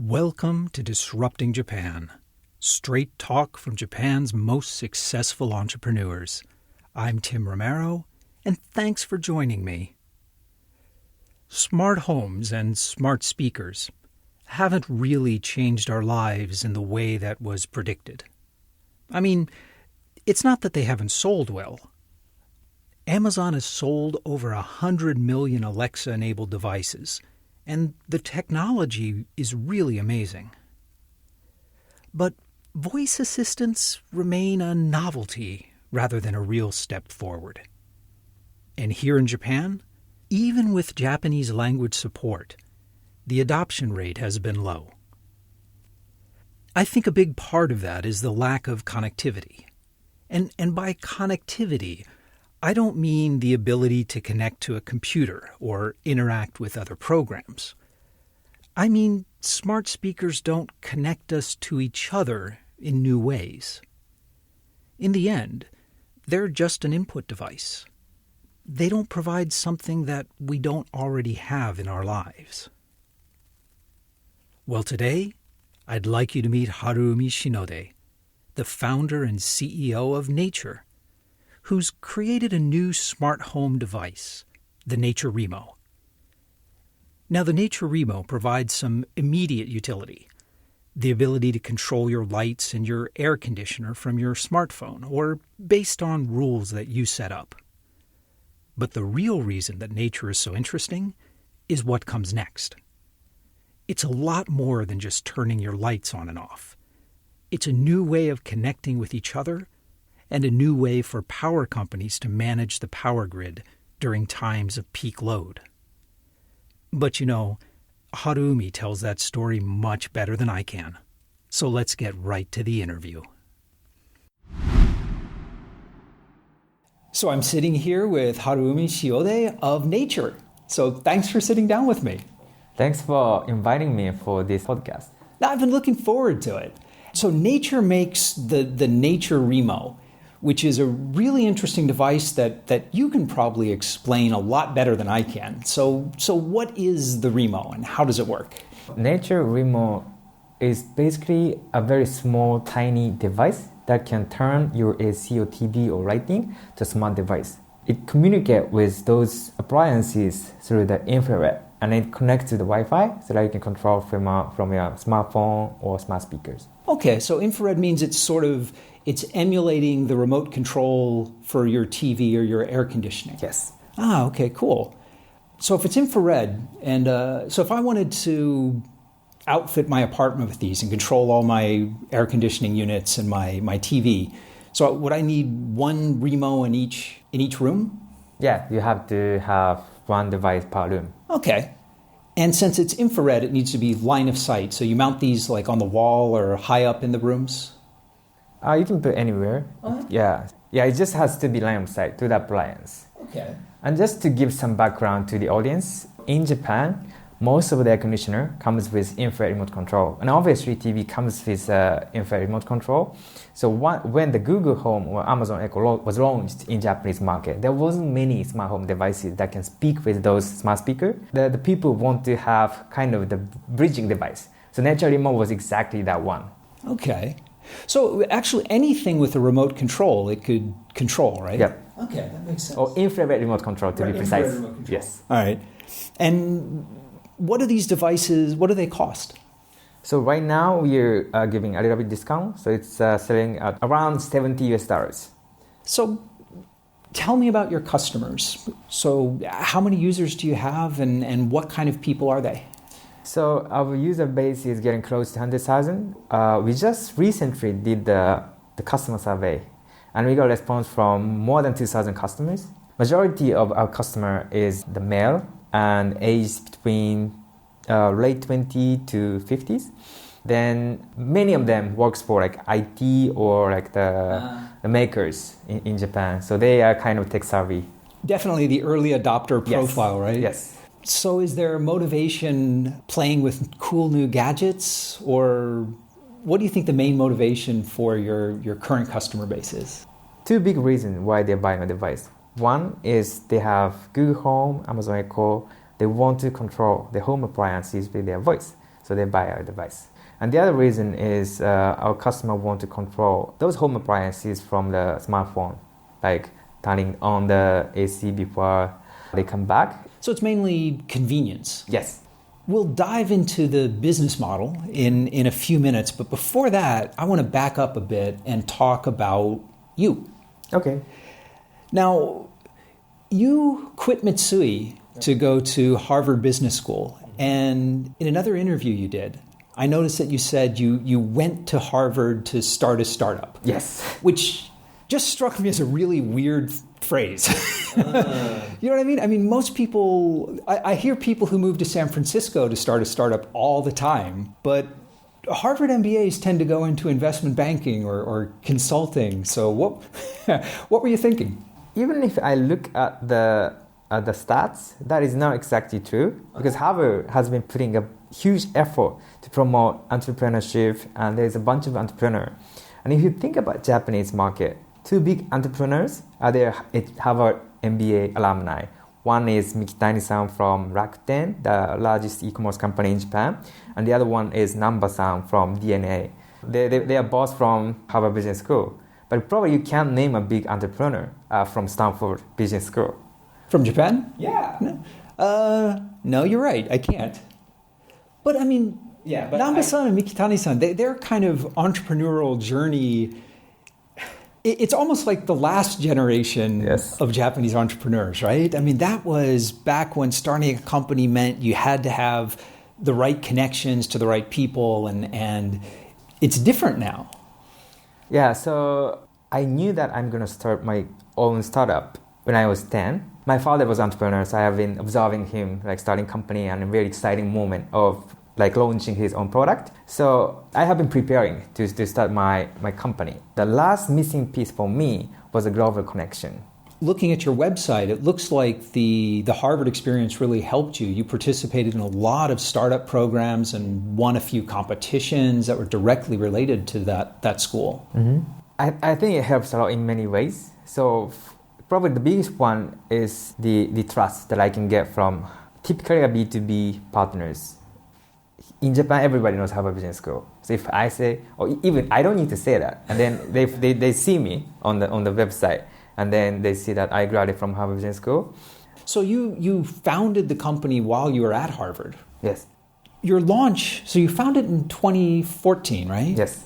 Welcome to Disrupting Japan, straight talk from Japan's most successful entrepreneurs. I'm Tim Romero, and thanks for joining me. Smart homes and smart speakers haven't really changed our lives in the way that was predicted. I mean, it's not that they haven't sold well. Amazon has sold over 100 million Alexa-enabled devices, and the technology is really amazing. But voice assistants remain a novelty rather than a real step forward. And here in Japan, even with Japanese language support, the adoption rate has been low. I think a big part of that is the lack of connectivity. And by connectivity, I don't mean the ability to connect to a computer or interact with other programs. I mean smart speakers don't connect us to each other in new ways. In the end, they're just an input device. They don't provide something that we don't already have in our lives. Well, today, I'd like you to meet Haruumi Shiode, the founder and CEO of Nature, who's created a new smart home device, the Nature Remo. Now, the Nature Remo provides some immediate utility, the ability to control your lights and your air conditioner from your smartphone or based on rules that you set up. But the real reason that Nature is so interesting is what comes next. It's a lot more than just turning your lights on and off. It's a new way of connecting with each other and a new way for power companies to manage the power grid during times of peak load. But you know, Haruumi tells that story much better than I can. So let's get right to the interview. So I'm sitting here with Haruumi Shiode of Nature. So thanks for sitting down with me. Thanks for inviting me for this podcast. I've been looking forward to it. So Nature makes the Nature Remo, which is a really interesting device that you can probably explain a lot better than I can. So what is the Remo and how does it work? Nature Remo is basically a very small, tiny device that can turn your AC or TV or lighting to a smart device. It communicates with those appliances through the infrared, and it connects to the Wi-Fi so that you can control from your smartphone or smart speakers. Okay, so infrared means it's emulating the remote control for your TV or your air conditioning. Yes. Okay, cool. So if it's infrared, and so if I wanted to outfit my apartment with these and control all my air conditioning units and my TV, so would I need one Remo in each room? Yeah, you have to have one device per room. Okay. And since it's infrared, it needs to be line of sight. So you mount these like on the wall or high up in the rooms? You can put anywhere. Oh. Yeah, it just has to be line of sight to the appliance. Okay. And just to give some background to the audience, in Japan, most of the air conditioner comes with infrared remote control. And obviously TV comes with infrared remote control. So when the Google Home or Amazon Echo was launched in Japanese market, there wasn't many smart home devices that can speak with those smart speakers. The people want to have kind of the bridging device. So Nature Remo was exactly that one. Okay. So actually anything with a remote control, it could control, right? Yeah. Okay, that makes sense. Or infrared remote control to be precise. Infrared remote control. Yes. All right. And what are these devices, what do they cost? So right now we're giving a little bit discount. So it's selling at around $70. So tell me about your customers. So how many users do you have and what kind of people are they? So our user base is getting close to 100,000. We just recently did the customer survey and we got a response from more than 2,000 customers. Majority of our customer is the male and aged between late 20 to 50s. Then many of them works for like IT or like the makers in Japan. So they are kind of tech savvy. Definitely the early adopter profile, yes. right? Yes. So is there motivation playing with cool new gadgets, or what do you think the main motivation for your current customer base is? Two big reasons why they're buying a device. One is they have Google Home, Amazon Echo. They want to control the home appliances with their voice. so they buy our device. And the other reason is our customer want to control those home appliances from the smartphone, like turning on the AC before they come back. So it's mainly convenience. Yes. We'll dive into the business model in a few minutes, but before that, I want to back up a bit and talk about you. Okay. Now, you quit Mitsui to go to Harvard Business School, and in another interview you did, I noticed that you said you went to Harvard to start a startup. Yes. Which just struck me as a really weird phrase. You know what I mean? I mean, most people, I hear people who move to San Francisco to start a startup all the time, but Harvard MBAs tend to go into investment banking or consulting. So what were you thinking? Even if I look at the stats, that is not exactly true, because Harvard has been putting a huge effort to promote entrepreneurship, and there's a bunch of entrepreneurs. And if you think about Japanese market, two big entrepreneurs are there at Harvard MBA alumni. One is Mikitani-san from Rakuten, the largest e-commerce company in Japan, and the other one is Namba-san from DNA. They are both from Harvard Business School, but probably you can't name a big entrepreneur from Stanford Business School. From Japan? Yeah. No, you're right. I can't. But I mean, Namba-san and Mikitani-san, their kind of entrepreneurial journey, it's almost like the last generation of Japanese entrepreneurs, right? I mean, that was back when starting a company meant you had to have the right connections to the right people, and it's different now. Yeah, so I knew that I'm going to start my own startup when I was 10. My father was an entrepreneur, so I have been observing him like starting company and a very exciting moment of like launching his own product. So I have been preparing to start my company. The last missing piece for me was a global connection. Looking at your website, it looks like the Harvard experience really helped you. You participated in a lot of startup programs and won a few competitions that were directly related to that school. Mm-hmm. I think it helps a lot in many ways. So probably the biggest one is the trust that I can get from typically a B2B partners. In Japan, everybody knows Harvard Business School. So if I say, or even I don't need to say that, and then they see me on the website, and then they see that I graduated from Harvard Business School. So you founded the company while you were at Harvard. Yes. Your launch, so you founded in 2014, right? Yes.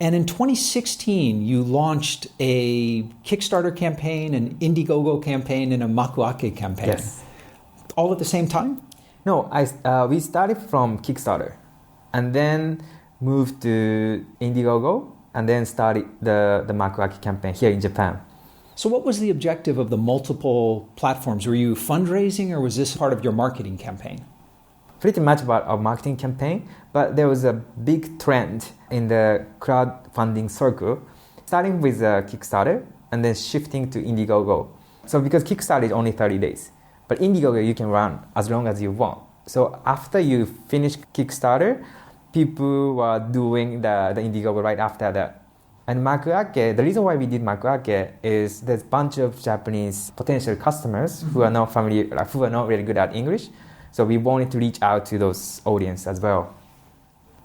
And in 2016, you launched a Kickstarter campaign, an Indiegogo campaign, and a Makuake campaign. Yes. All at the same time? No, we started from Kickstarter and then moved to Indiegogo and then started the Makuake campaign here in Japan. So what was the objective of the multiple platforms? Were you fundraising or was this part of your marketing campaign? Pretty much about our marketing campaign, but there was a big trend in the crowdfunding circle, starting with Kickstarter and then shifting to Indiegogo. So because Kickstarter is only 30 days, but Indiegogo you can run as long as you want. So after you finish Kickstarter, people were doing the Indiegogo right after that. And Makuake, the reason why we did Makuake is there's a bunch of Japanese potential customers who are not familiar, who are not really good at English. So we wanted to reach out to those audience as well.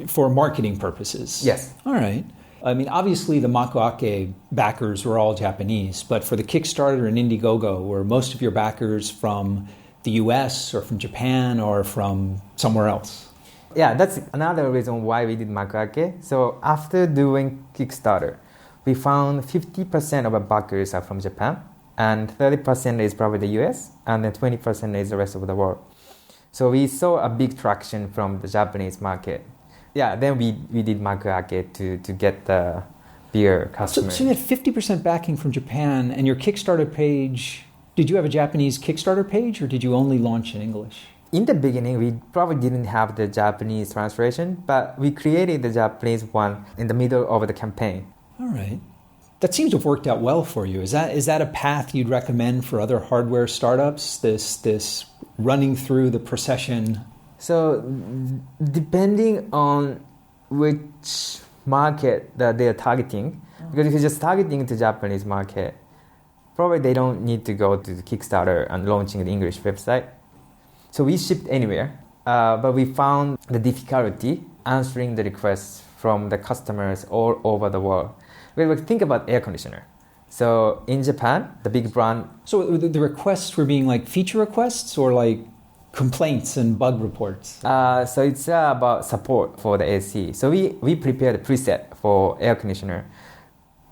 For marketing purposes? Yes. All right. I mean, obviously the Makuake backers were all Japanese, but for the Kickstarter and Indiegogo, were most of your backers from the US or from Japan or from somewhere else? Yeah, that's another reason why we did Makuake. So after doing Kickstarter, we found 50% of our backers are from Japan, and 30% is probably the US, and then 20% is the rest of the world. So we saw a big traction from the Japanese market. Yeah, then we did Makuake to get the bigger customers. So you had 50% backing from Japan, and your Kickstarter page, did you have a Japanese Kickstarter page, or did you only launch in English? In the beginning, we probably didn't have the Japanese translation, but we created the Japanese one in the middle of the campaign. All right. That seems to have worked out well for you. Is that a path you'd recommend for other hardware startups, this running through the procession? So depending on which market that they are targeting, because if you're just targeting the Japanese market, probably they don't need to go to the Kickstarter and launching the English website. So we shipped anywhere. but we found the difficulty answering the requests from the customers all over the world. We think about air conditioner. So in Japan, the big brand. So the requests were being like feature requests or like complaints and bug reports? So it's about support for the AC. So we prepared a preset for air conditioner.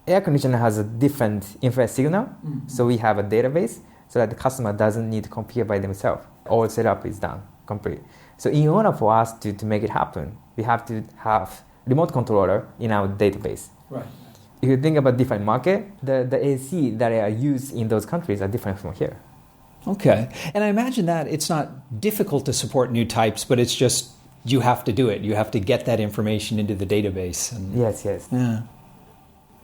Air conditioner has a different infrared signal. Mm-hmm. So we have a database so that the customer doesn't need to configure by themselves. All setup is done complete. So in order for us to make it happen, we have to have remote controller in our database. Right. If you think about different market, the AC that are used in those countries are different from here. Okay. And I imagine that it's not difficult to support new types, but it's just you have to do it. You have to get that information into the database. And, yes. Yeah.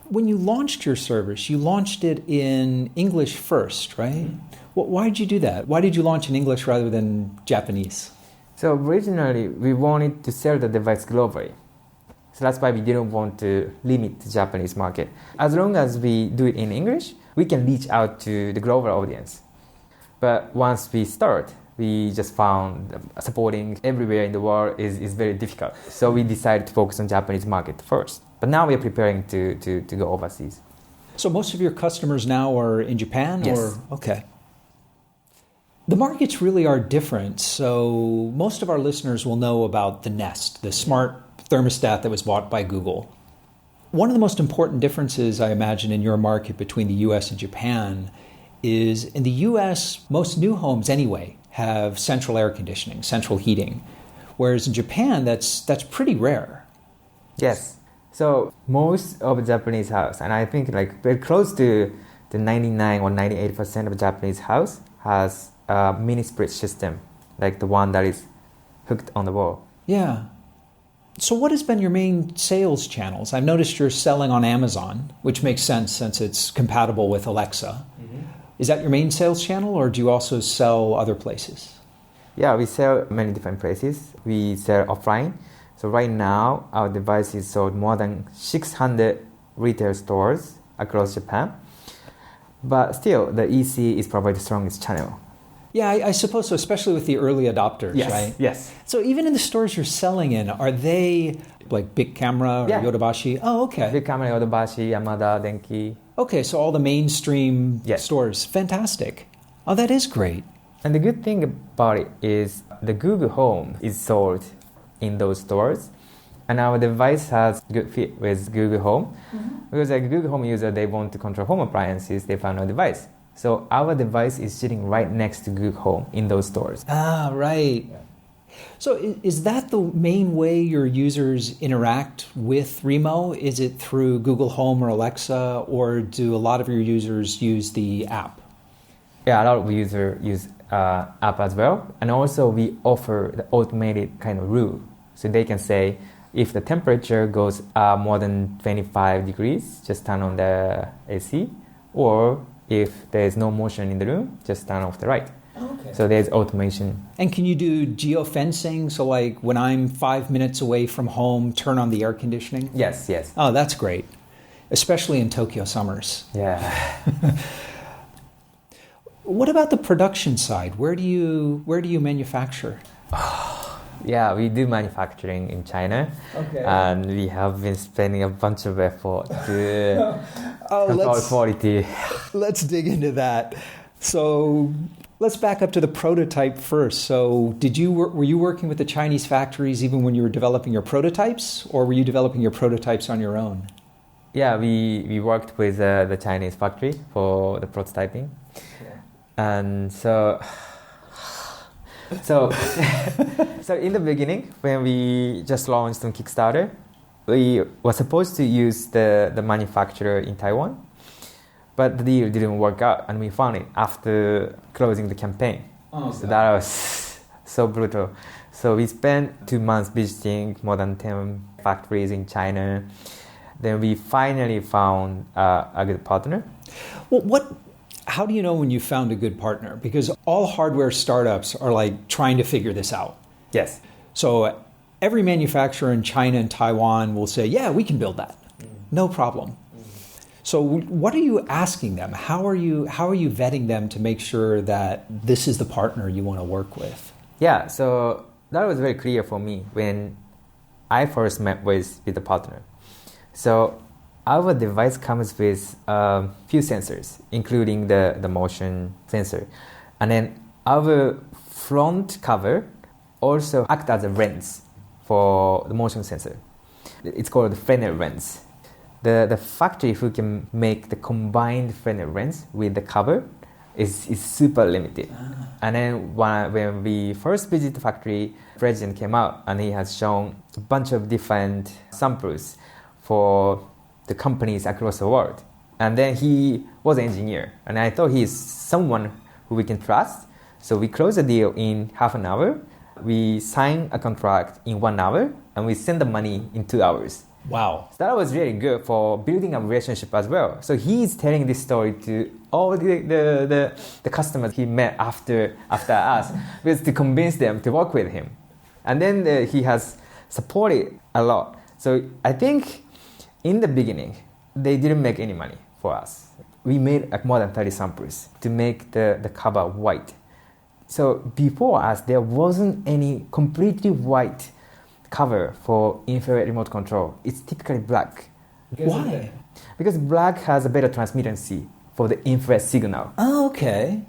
When you launched your service, you launched it in English first, right? Mm-hmm. Why did you do that? Why did you launch in English rather than Japanese? So originally, we wanted to sell the device globally. So that's why we didn't want to limit the Japanese market. As long as we do it in English, we can reach out to the global audience. But once we start, we just found supporting everywhere in the world is very difficult. So we decided to focus on Japanese market first. But now we are preparing to go overseas. So most of your customers now are in Japan? Yes. Or? Okay. The markets really are different. So most of our listeners will know about the Nest, the smart thermostat that was bought by Google. One of the most important differences, I imagine, in your market between the US and Japan is in the US, most new homes anyway have central air conditioning, central heating, whereas in Japan, that's pretty rare. Yes. So most of the Japanese house, and I think like very close to the 99 or 98% of Japanese house has a mini split system, like the one that is hooked on the wall. Yeah. So what has been your main sales channels? I've noticed you're selling on Amazon, which makes sense since it's compatible with Alexa. Mm-hmm. Is that your main sales channel, or do you also sell other places? Yeah, we sell many different places. We sell offline. So right now, our device is sold more than 600 retail stores across Japan. But still, the EC is probably the strongest channel. Yeah, I suppose so, especially with the early adopters, yes, right? Yes. So even in the stores you're selling in, are they like Big Camera or Yodobashi? Oh, okay. Big Camera, Yodobashi, Yamada, Denki. Okay, so all the mainstream stores. Fantastic. Oh, that is great. And the good thing about it is the Google Home is sold in those stores. And our device has good fit with Google Home. Mm-hmm. Because like a Google Home user, they want to control home appliances, they found our device. So our device is sitting right next to Google Home in those stores. Ah, right. Yeah. So is that the main way your users interact with Remo? Is it through Google Home or Alexa, or do a lot of your users use the app? Yeah, a lot of users use app as well. And also we offer the automated kind of rule. So they can say, if the temperature goes more than 25 degrees, just turn on the AC, or if there's no motion in the room, just turn off the light. Okay. So there's automation. And can you do geofencing? So like when I'm 5 minutes away from home, turn on the air conditioning? Yes. Oh, that's great. Especially in Tokyo summers. Yeah. What about the production side? Where do you manufacture? Yeah, we do manufacturing in China. Okay. And we have been spending a bunch of effort to control quality. Let's dig into that. So let's back up to the prototype first. So were you working with the Chinese factories even when you were developing your prototypes, or were you developing your prototypes on your own? Yeah, we worked with the Chinese factory for the prototyping. Yeah. And so in the beginning, when we just launched on Kickstarter, we were supposed to use the manufacturer in Taiwan, but the deal didn't work out, and we found it after closing the campaign. Oh, so that was so brutal. So we spent 2 months visiting more than 10 factories in China. Then we finally found a good partner. Well, how do you know when you found a good partner? Because all hardware startups are like trying to figure this out. Yes. So every manufacturer in China and Taiwan will say, yeah, we can build that. No problem. So what are you asking them? How are you vetting them to make sure that this is the partner you want to work with? Yeah, so that was very clear for me when I first met with the partner. So our device comes with a few sensors, including the motion sensor. And then our front cover also acts as a lens for the motion sensor. It's called the Fresnel lens. The factory who can make the combined Fresnel lens with the cover is super limited. And then when we first visited the factory, the president came out and he has shown a bunch of different samples for the companies across the world. And then he was an engineer, and I thought he's someone who we can trust. So we closed the deal in half an hour. We signed a contract in 1 hour, and we sent the money in 2 hours. Wow. So that was really good for building a relationship as well. So he's telling this story to all the customers he met after us, because to convince them to work with him. And then he has supported a lot. So I think in the beginning, they didn't make any money for us. We made more than 30 samples to make the cover white. So before us, there wasn't any completely white cover for infrared remote control. It's typically black. Why? Because black has a better transmittancy for the infrared signal. Oh, okay.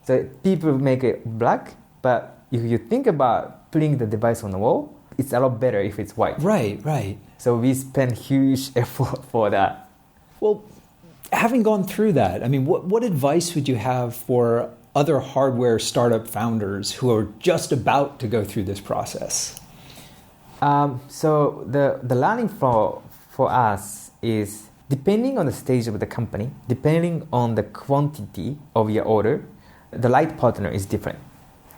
So people make it black, but if you think about putting the device on the wall, it's a lot better if it's white. Right. So we spend huge effort for that. Well, having gone through that, I mean, what advice would you have for other hardware startup founders who are just about to go through this process? So the learning for us is, depending on the stage of the company, depending on the quantity of your order, the light partner is different.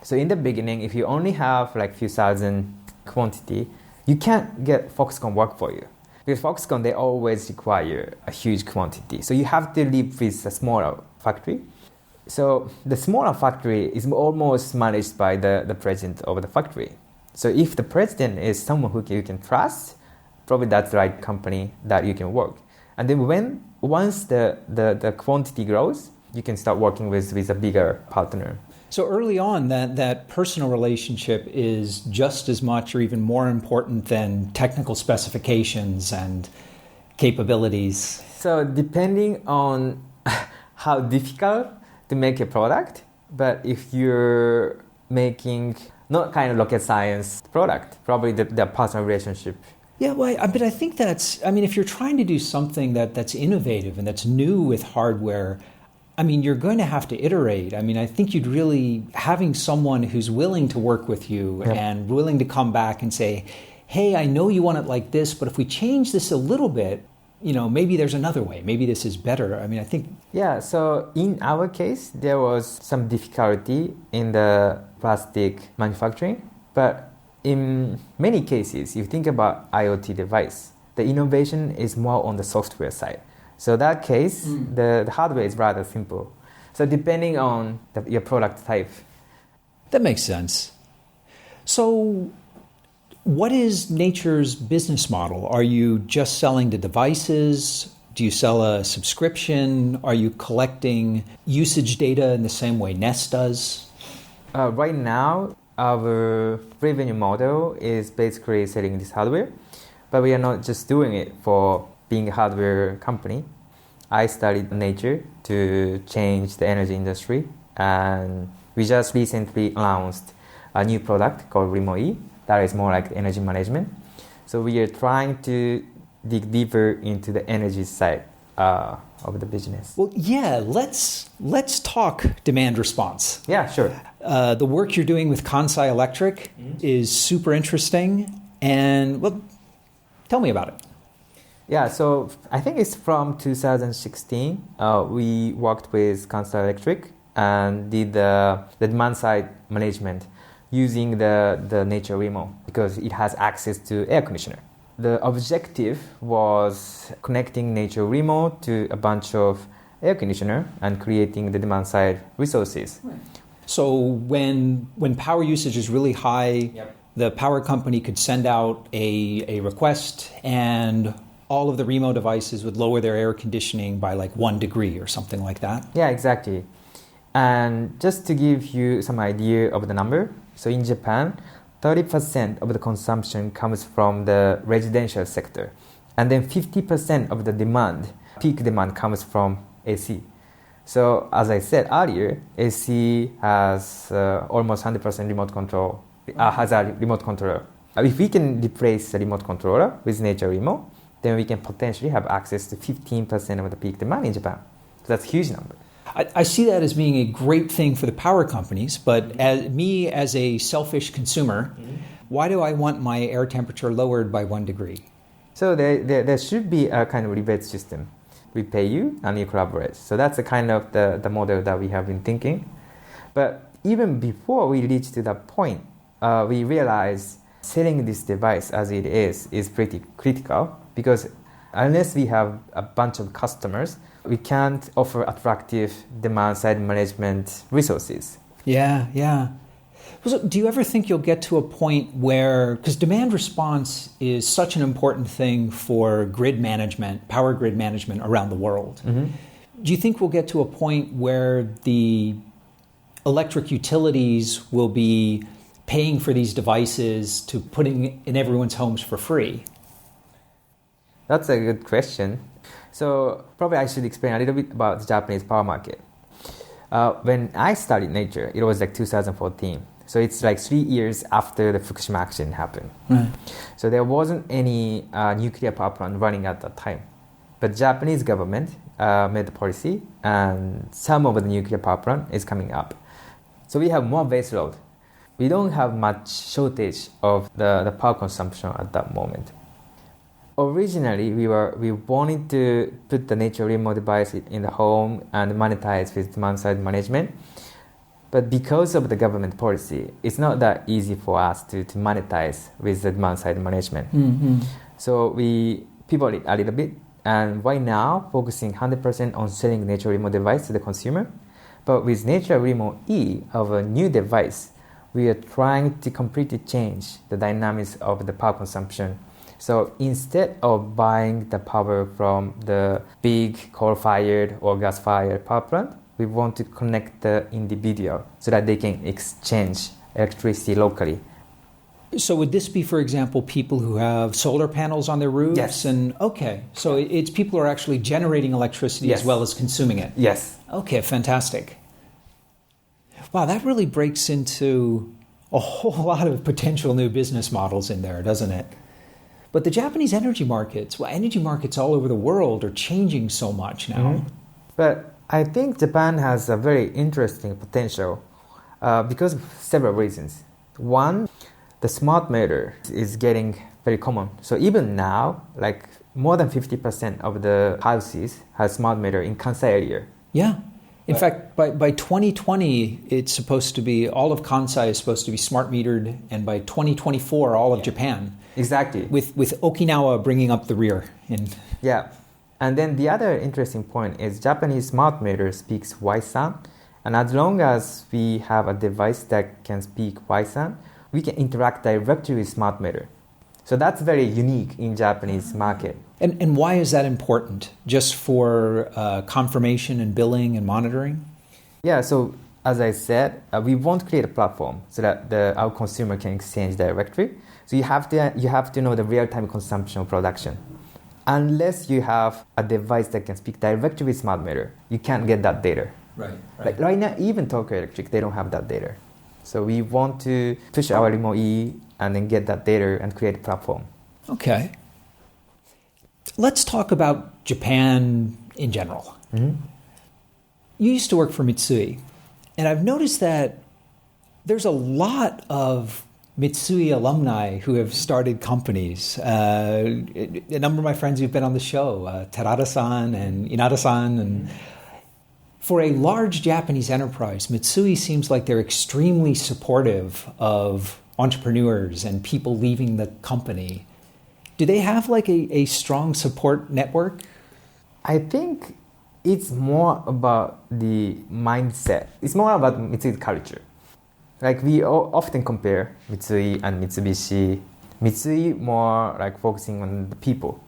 So in the beginning, if you only have like few thousand quantity, you can't get Foxconn work for you. Because Foxconn, they always require a huge quantity. So you have to live with a smaller factory. So the smaller factory is almost managed by the president of the factory. So if the president is someone who you can trust, probably that's the right company that you can work. And then once the quantity grows, you can start working with a bigger partner. So early on, that personal relationship is just as much or even more important than technical specifications and capabilities. So depending on how difficult to make a product, but if you're making not kind of rocket science product, probably the personal relationship. Yeah, well, but I think if you're trying to do something that's innovative and that's new with hardware, I mean, you're going to have to iterate. I mean, I think you'd really, having someone who's willing to work with you and willing to come back and say, hey, I know you want it like this, but if we change this a little bit, maybe there's another way. Maybe this is better. I mean, I think... Yeah, so in our case, there was some difficulty in the plastic manufacturing. But in many cases, if you think about IoT device, the innovation is more on the software side. So that case, the hardware is rather simple. So depending on your product type. That makes sense. So what is Nature's business model? Are you just selling the devices? Do you sell a subscription? Are you collecting usage data in the same way Nest does? Right now, our revenue model is basically selling this hardware. But we are not just doing it for being a hardware company. I studied Nature to change the energy industry, and we just recently announced a new product called Remo E that is more like energy management. So we are trying to dig deeper into the energy side of the business. Well, yeah, let's talk demand response. Yeah, sure. The work you're doing with Kansai Electric is super interesting, and well, tell me about it. Yeah, so I think it's from 2016. We worked with Kansai Electric and did the demand side management using the Nature Remo because it has access to air conditioner. The objective was connecting Nature Remo to a bunch of air conditioner and creating the demand side resources. Right. So when power usage is really high, the power company could send out a request and all of the Remo devices would lower their air conditioning by like 1 degree or something like that? Yeah, exactly. And just to give you some idea of the number, so in Japan, 30% of the consumption comes from the residential sector. And then 50% of the demand, peak demand, comes from AC. So as I said earlier, AC has almost 100% remote control, has a remote controller. If we can replace the remote controller with Nature Remo, then we can potentially have access to 15% of the peak demand in Japan. So that's a huge number. I see that as being a great thing for the power companies, but as a selfish consumer, why do I want my air temperature lowered by 1 degree? So there should be a kind of rebate system. We pay you and you collaborate. So that's the kind of the model that we have been thinking. But even before we reach to that point, we realized selling this device as it is pretty critical, because unless we have a bunch of customers, we can't offer attractive demand-side management resources. Yeah. So do you ever think you'll get to a point where, because demand response is such an important thing for grid management, power grid management around the world. Mm-hmm. Do you think we'll get to a point where the electric utilities will be paying for these devices to putting in everyone's homes for free? That's a good question. So probably I should explain a little bit about the Japanese power market. When I studied Nature, it was like 2014. So it's like 3 years after the Fukushima accident happened. Right. So there wasn't any nuclear power plant running at that time. But Japanese government made the policy, and some of the nuclear power plant is coming up. So we have more base load. We don't have much shortage of the power consumption at that moment. Originally, we wanted to put the Nature Remo device in the home and monetize with demand-side management. But because of the government policy, it's not that easy for us to monetize with the demand-side management. Mm-hmm. So we pivoted a little bit, and right now, focusing 100% on selling Nature Remo device to the consumer. But with Nature Remo E, our new device, we are trying to completely change the dynamics of the power consumption. So instead of buying the power from the big coal-fired or gas-fired power plant, we want to connect the individual so that they can exchange electricity locally. So would this be, for example, people who have solar panels on their roofs? Yes. So it's people who are actually generating electricity as well as consuming it? Yes. Okay, fantastic. Wow, that really breaks into a whole lot of potential new business models in there, doesn't it? But the Japanese energy markets all over the world are changing so much now. Mm-hmm. But I think Japan has a very interesting potential because of several reasons. One, the smart meter is getting very common. So even now, like more than 50% of the houses have smart meter in Kansai area. Yeah. In fact, by 2020, it's supposed to be, all of Kansai is supposed to be smart metered, and by 2024, all of Japan. Exactly. With Okinawa bringing up the rear. Yeah. And then the other interesting point is Japanese smart meter speaks Waisan. And as long as we have a device that can speak Waisan, we can interact directly with smart meter. So that's very unique in Japanese market. And why is that important? Just for confirmation and billing and monitoring? Yeah, so as I said, we want to create a platform so that our consumer can exchange directly. So you have to know the real-time consumption of production. Unless you have a device that can speak directly with smart meter, you can't get that data. Right. Like right now, even Tokyo Electric, they don't have that data. So we want to push our Remo E and then get that data and create a platform. Okay. Let's talk about Japan in general. Mm-hmm. You used to work for Mitsui, and I've noticed that there's a lot of Mitsui alumni who have started companies. A number of my friends who've been on the show, Terada-san and Inada-san. And for a large Japanese enterprise, Mitsui seems like they're extremely supportive of entrepreneurs and people leaving the company. Do they have like a strong support network? I think it's more about the mindset. It's more about Mitsui's culture. Like we often compare Mitsui and Mitsubishi. Mitsui more like focusing on the people.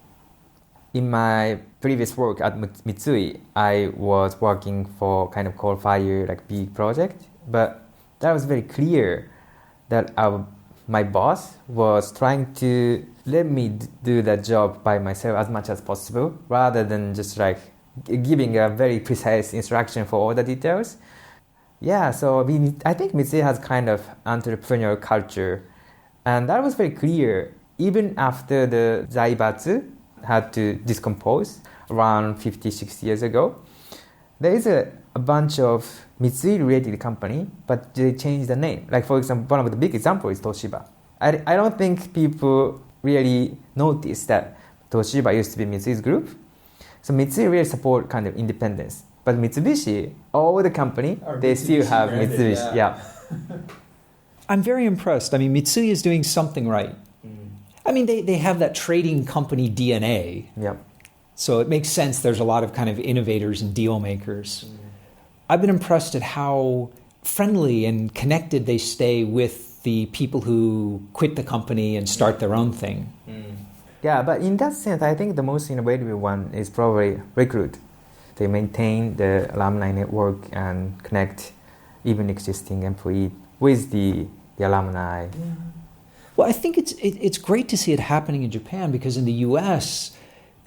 In my previous work at Mitsui, I was working for kind of coal-fired like big project, but that was very clear that our my boss was trying to let me do that job by myself as much as possible, rather than just like giving a very precise instruction for all the details. Yeah, so I think Mitsui has kind of entrepreneurial culture, and that was very clear even after the Zaibatsu had to decompose around 50, 60 years ago. There is a bunch of Mitsui-related company, but they changed the name. Like, for example, one of the big examples is Toshiba. I don't think people really notice that Toshiba used to be Mitsui's group. So Mitsui really support kind of independence. But Mitsubishi, all the company, they still have Mitsubishi. Yeah. I'm very impressed. I mean, Mitsui is doing something right. I mean, they have that trading company DNA. Yep. So it makes sense there's a lot of kind of innovators and deal makers. I've been impressed at how friendly and connected they stay with the people who quit the company and start their own thing. Yeah, but in that sense, I think the most innovative one is probably Recruit. They maintain the alumni network and connect even existing employee with the alumni. Yeah. Well, I think it's great to see it happening in Japan, because in the U.S.,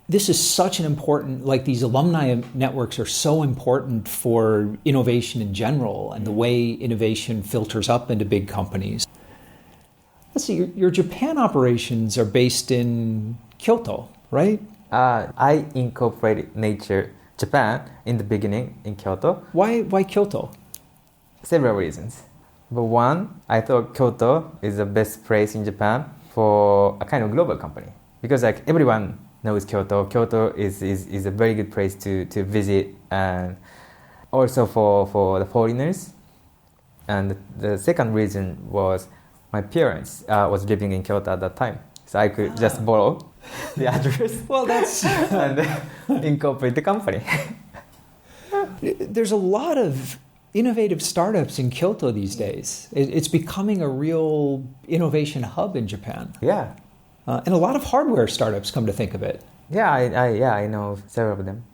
this is such an important, like these alumni networks are so important for innovation in general and the way innovation filters up into big companies. Let's see, your Japan operations are based in Kyoto, right? I incorporated Nature Japan in the beginning in Kyoto. Why Kyoto? Several reasons. But one, I thought Kyoto is the best place in Japan for a kind of global company, because like everyone knows Kyoto. Kyoto is a very good place to visit, and also for the foreigners. And the second reason was my parents was living in Kyoto at that time, so I could just borrow the address. Well, that's and incorporate the company. There's a lot of innovative startups in Kyoto these days. It's becoming a real innovation hub in Japan. Yeah. And a lot of hardware startups, come to think of it. Yeah, I know several of them.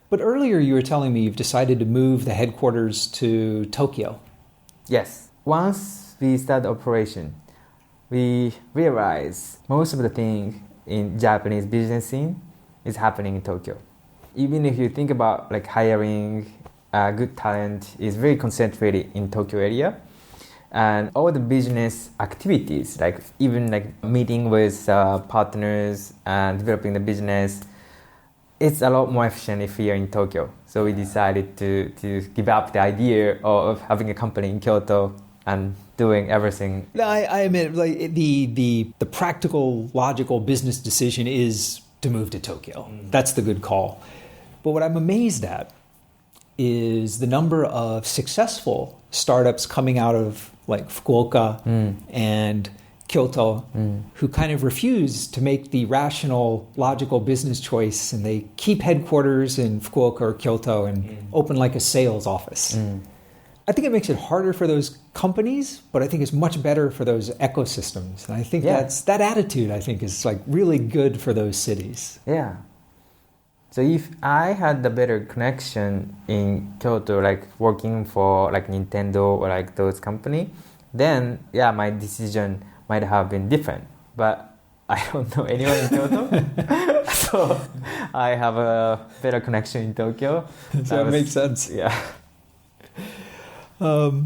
But earlier you were telling me you've decided to move the headquarters to Tokyo. Yes. Once we start operation, we realize most of the things in Japanese business scene is happening in Tokyo. Even if you think about like hiring good talent, is very concentrated in Tokyo area. And all the business activities, like even like meeting with partners and developing the business, it's a lot more efficient if we are in Tokyo. So we decided to give up the idea of having a company in Kyoto and doing everything. I admit, like the practical, logical business decision is to move to Tokyo. That's the good call. But what I'm amazed at is the number of successful startups coming out of like Fukuoka and Kyoto who kind of refuse to make the rational, logical business choice, and they keep headquarters in Fukuoka or Kyoto and open like a sales office. I think it makes it harder for those companies, but I think it's much better for those ecosystems. And I think that attitude, I think, is like really good for those cities. Yeah. So if I had the better connection in Kyoto, like working for like Nintendo or like those company, then yeah, my decision might have been different. But I don't know anyone in Kyoto, so I have a better connection in Tokyo. So that makes sense. Yeah. Well,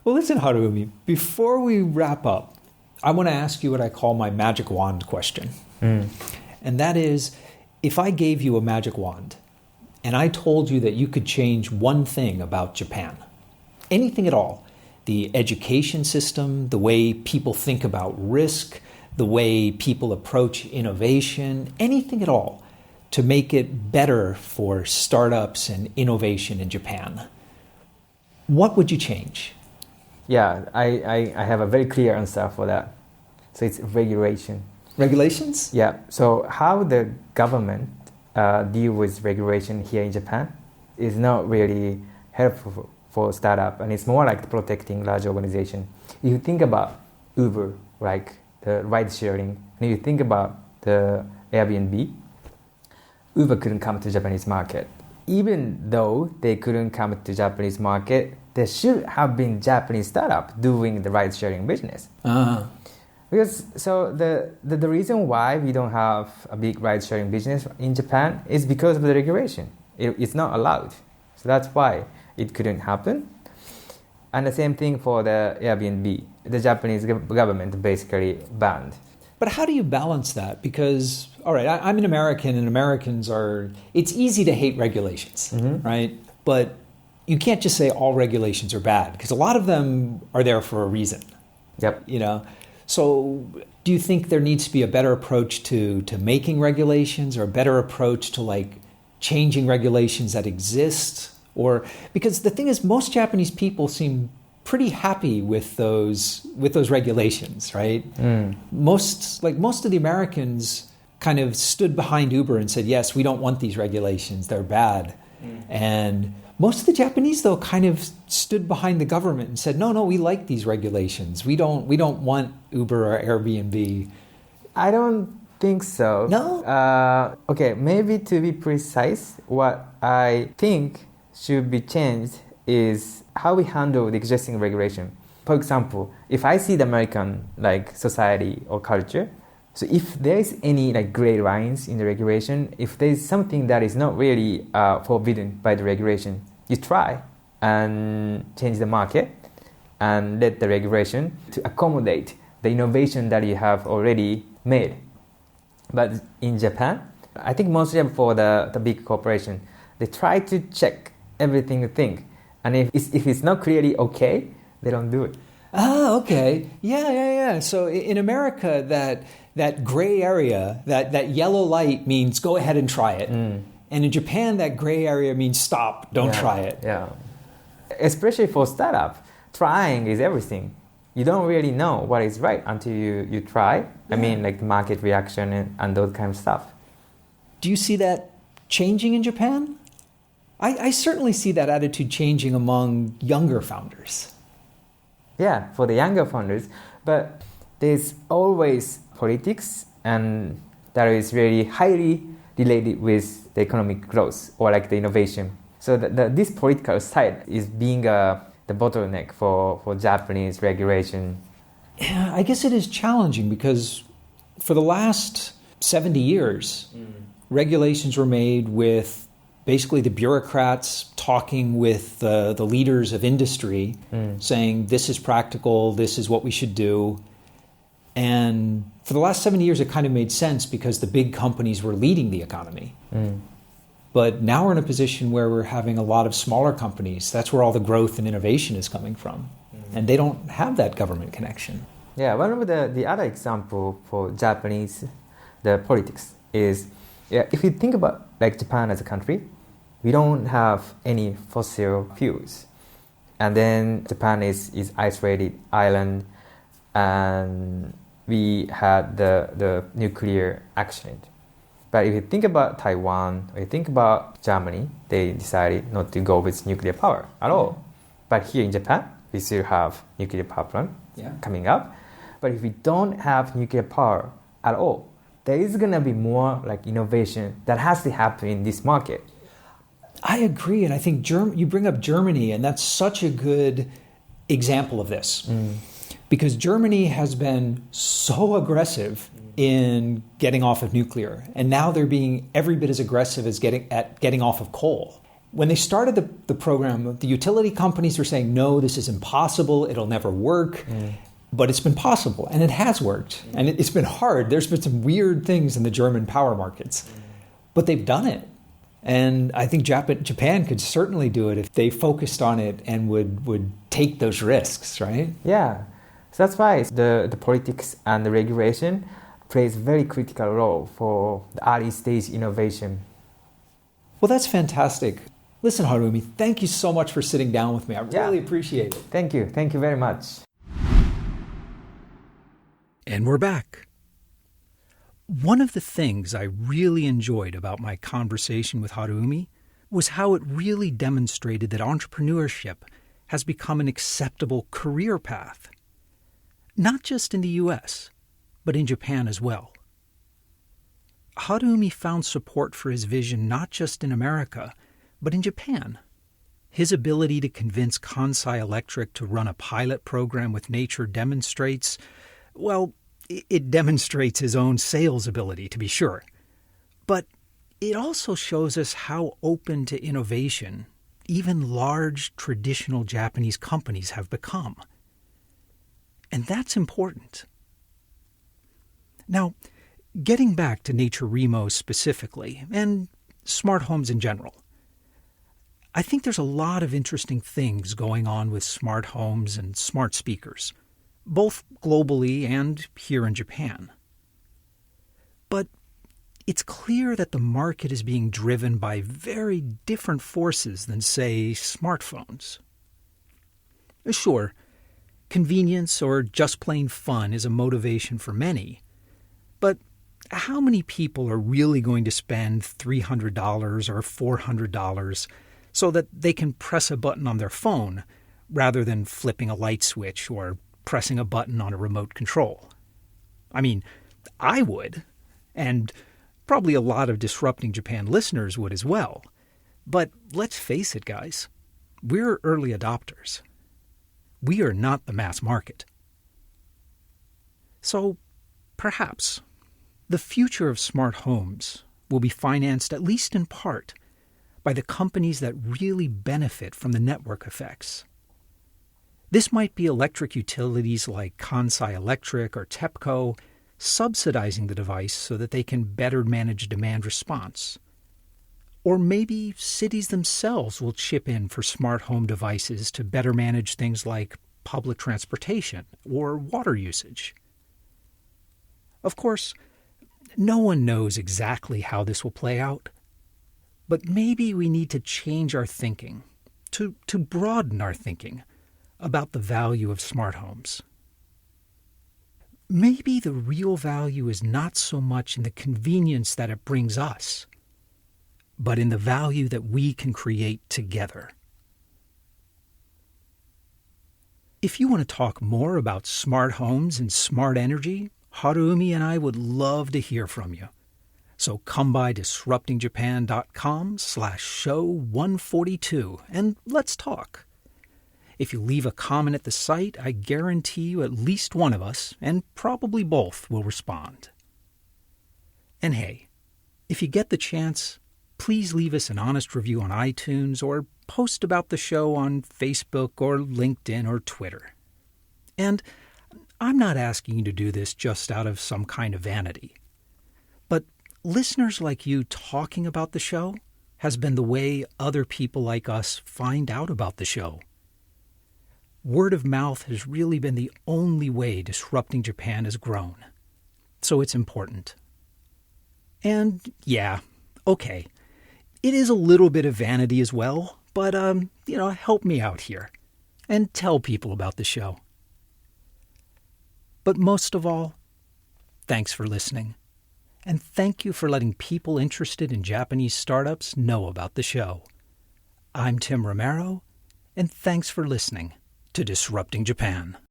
listen, Haruumi, before we wrap up, I want to ask you what I call my magic wand question. And that is, if I gave you a magic wand and I told you that you could change one thing about Japan, anything at all, the education system, the way people think about risk, the way people approach innovation, anything at all, to make it better for startups and innovation in Japan, what would you change? Yeah, I have a very clear answer for that. So it's regulation. Regulations? Yeah. So how the government deal with regulation here in Japan is not really helpful for startup, and it's more like protecting large organization. If you think about Uber, like the ride sharing, and you think about the Airbnb, Uber couldn't come to Japanese market. Even though they couldn't come to Japanese market, there should have been Japanese startup doing the ride-sharing business. Because so the reason why we don't have a big ride-sharing business in Japan is because of the regulation. It's not allowed. So that's why it couldn't happen. And the same thing for the Airbnb. The Japanese government basically banned. But how do you balance that? Because, all right, I'm an American, and Americans are, it's easy to hate regulations, right? But you can't just say all regulations are bad, because a lot of them are there for a reason. Yep. You know? So do you think there needs to be a better approach to making regulations, or a better approach to like changing regulations that exist? Or because the thing is, most Japanese people seem pretty happy with those regulations, right? Most of the Americans kind of stood behind Uber and said, yes, we don't want these regulations, they're bad. And most of the Japanese, though, kind of stood behind the government and said, no, we like these regulations. We don't want Uber or Airbnb. I don't think so. No? Okay, maybe to be precise, what I think should be changed is how we handle the existing regulation. For example, if I see the American like society or culture, so if there is any like gray lines in the regulation, if there is something that is not really forbidden by the regulation, you try and change the market and let the regulation to accommodate the innovation that you have already made. But in Japan, I think mostly for the big corporation, they try to check everything you think. And if it's not clearly okay, they don't do it. Ah, okay. Yeah. So in America, that gray area, that yellow light means go ahead and try it. And in Japan, that gray area means stop, don't try it. Yeah. Especially for startup, trying is everything. You don't really know what is right until you try. Yeah. I mean, like the market reaction and those kind of stuff. Do you see that changing in Japan? I certainly see that attitude changing among younger founders. Yeah, for the younger founders. But there's always politics, and that is really highly related with the economic growth or like the innovation. So this political side is being the bottleneck for Japanese regulation. Yeah, I guess it is challenging because for the last 70 years, regulations were made with basically the bureaucrats talking with the leaders of industry, saying this is practical, this is what we should do. And for the last 70 years, it kind of made sense because the big companies were leading the economy. But now we're in a position where we're having a lot of smaller companies. That's where all the growth and innovation is coming from. And they don't have that government connection. Yeah, one of the other example for Japanese, the politics is, if you think about like Japan as a country, we don't have any fossil fuels. And then Japan is isolated island, and we had the nuclear accident. But if you think about Taiwan, or you think about Germany, they decided not to go with nuclear power at all. But here in Japan, we still have nuclear power plant coming up. But if we don't have nuclear power at all, there is going to be more like innovation that has to happen in this market. I agree, and I think you bring up Germany, and that's such a good example of this. Because Germany has been so aggressive in getting off of nuclear, and now they're being every bit as aggressive as getting off of coal. When they started the program, the utility companies were saying, no, this is impossible, it'll never work. But it's been possible, and it has worked. And it's been hard. There's been some weird things in the German power markets. But they've done it. And I think Japan could certainly do it if they focused on it and would take those risks, right? Yeah. So that's why the politics and the regulation plays a very critical role for the early stage innovation. Well, that's fantastic. Listen, Haruumi, thank you so much for sitting down with me. I really appreciate it. Thank you. Thank you very much. And we're back. One of the things I really enjoyed about my conversation with Haruumi was how it really demonstrated that entrepreneurship has become an acceptable career path, not just in the US, but in Japan as well. Haruumi found support for his vision not just in America, but in Japan. His ability to convince Kansai Electric to run a pilot program with Nature demonstrates, well, it demonstrates his own sales ability, to be sure. But it also shows us how open to innovation even large traditional Japanese companies have become. And that's important. Now, getting back to Nature Remo specifically, and smart homes in general, I think there's a lot of interesting things going on with smart homes and smart speakers, both globally and here in Japan. But it's clear that the market is being driven by very different forces than, say, smartphones. Sure, convenience or just plain fun is a motivation for many, but how many people are really going to spend $300 or $400 so that they can press a button on their phone rather than flipping a light switch or pressing a button on a remote control? I mean, I would, and probably a lot of Disrupting Japan listeners would as well. But let's face it, guys, we're early adopters. We are not the mass market. So, perhaps, the future of smart homes will be financed, at least in part, by the companies that really benefit from the network effects. This might be electric utilities like Kansai Electric or TEPCO subsidizing the device so that they can better manage demand response. Or maybe cities themselves will chip in for smart home devices to better manage things like public transportation or water usage. Of course, no one knows exactly how this will play out, but maybe we need to change our thinking, to broaden our thinking about the value of smart homes. Maybe the real value is not so much in the convenience that it brings us, but in the value that we can create together. If you want to talk more about smart homes and smart energy, Haruumi and I would love to hear from you. So come by disruptingjapan.com/show142 and let's talk. If you leave a comment at the site, I guarantee you at least one of us, and probably both, will respond. And hey, if you get the chance, please leave us an honest review on iTunes or post about the show on Facebook or LinkedIn or Twitter. And I'm not asking you to do this just out of some kind of vanity. But listeners like you talking about the show has been the way other people like us find out about the show. Word of mouth has really been the only way Disrupting Japan has grown. So it's important. And yeah, okay, it is a little bit of vanity as well, but, help me out here and tell people about the show. But most of all, thanks for listening. And thank you for letting people interested in Japanese startups know about the show. I'm Tim Romero, and thanks for listening to Disrupting Japan.